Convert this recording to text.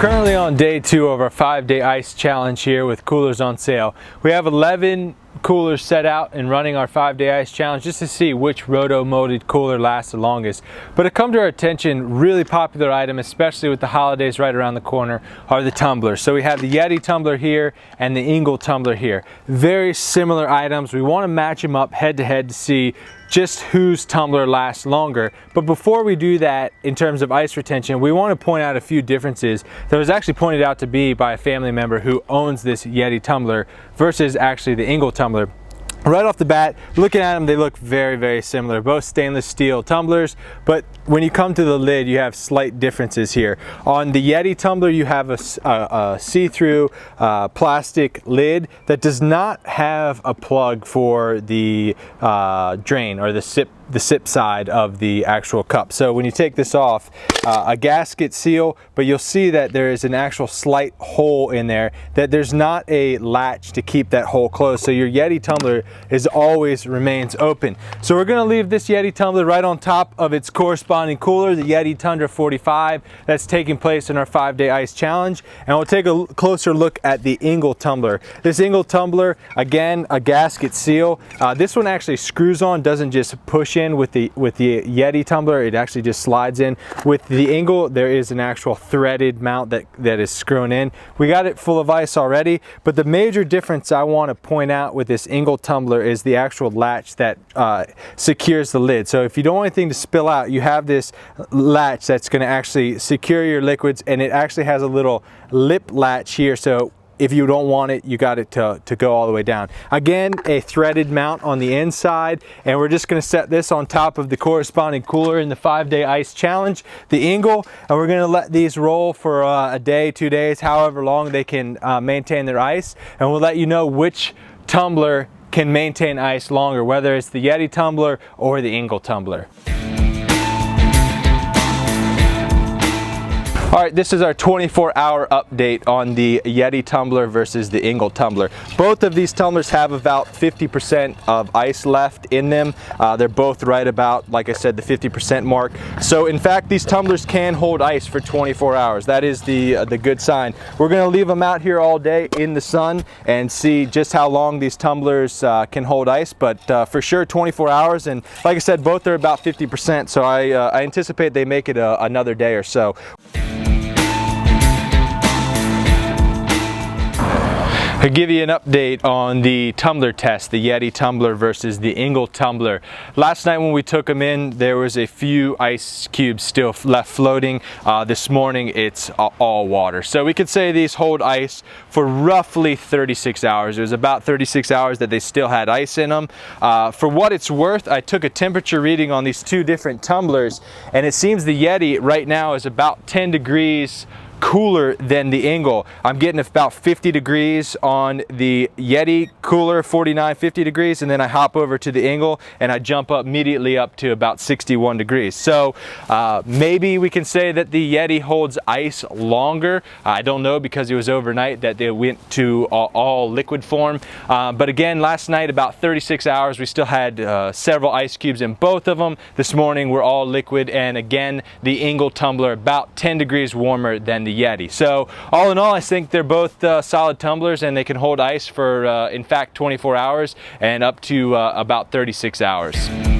Currently on day 2 of our 5-day ice challenge here with coolers on sale. We have 11 coolers set out and running our 5-day ice challenge just to see which roto molded cooler lasts the longest. But it come to our attention, really popular item, especially with the holidays right around the corner, are the tumblers. So we have the Yeti Tumbler here and the Engel Tumbler here. Very similar items. We want to match them up head to head to see just whose tumbler lasts longer. But before we do that, in terms of ice retention, we want to point out a few differences that was actually pointed out to me by a family member who owns this Yeti Tumbler versus actually the Engel Tumbler. Right off the bat, looking at them, they look very, very similar. Both stainless steel tumblers, but when you come to the lid, you have slight differences here. On the Yeti Tumbler, you have a see-through plastic lid that does not have a plug for the drain or the sip side of the actual cup. So when you take this off, a gasket seal, but you'll see that there is an actual slight hole in there, that there's not a latch to keep that hole closed. So your Yeti Tumbler always remains open. So we're gonna leave this Yeti Tumbler right on top of its corresponding cooler, the Yeti Tumbler 45, that's taking place in our 5-day ice challenge. And we'll take a closer look at the Engel Tumbler. This Engel Tumbler, again, a gasket seal. This one actually screws on, doesn't just push in with the Yeti Tumbler, it actually just slides in. With the Engel, there is an actual threaded mount that is screwing in. We got it full of ice already, but the major difference I want to point out with this Engel Tumbler is the actual latch that secures the lid. So if you don't want anything to spill out, you have this latch that's going to actually secure your liquids, and it actually has a little lip latch here, so if you don't want it, you got it to go all the way down. Again, a threaded mount on the inside, and we're just going to set this on top of the corresponding cooler in the 5-day ice challenge, the Engel, and we're going to let these roll for a day, 2 days, however long they can maintain their ice, and we'll let you know which tumbler can maintain ice longer, whether it's the Yeti Tumbler or the Engel Tumbler. All right, this is our 24-hour update on the Yeti Tumbler versus the Engel Tumbler. Both of these tumblers have about 50% of ice left in them. They're both right about, like I said, the 50% mark. So in fact, these tumblers can hold ice for 24 hours. That is the good sign. We're gonna leave them out here all day in the sun and see just how long these tumblers can hold ice, but for sure 24 hours. And like I said, both are about 50%, so I anticipate they make it another day or so. I'll give you an update on the tumbler test, the Yeti Tumbler versus the Engel Tumbler. Last night when we took them in, there was a few ice cubes still left floating. This morning it's all water. So we could say these hold ice for roughly 36 hours. It was about 36 hours that they still had ice in them. For what it's worth, I took a temperature reading on these two different tumblers, and it seems the Yeti right now is about 10 degrees cooler than the Engel. I'm getting about 50 degrees on the Yeti cooler, 49, 50 degrees, and then I hop over to the Engel and I jump up immediately up to about 61 degrees. So maybe we can say that the Yeti holds ice longer. I don't know, because it was overnight that they went to all liquid form. But again, last night about 36 hours, we still had several ice cubes in both of them. This morning we're all liquid, and again, the Engel Tumbler about 10 degrees warmer than the Yeti. So all in all, I think they're both solid tumblers, and they can hold ice for in fact 24 hours and up to about 36 hours.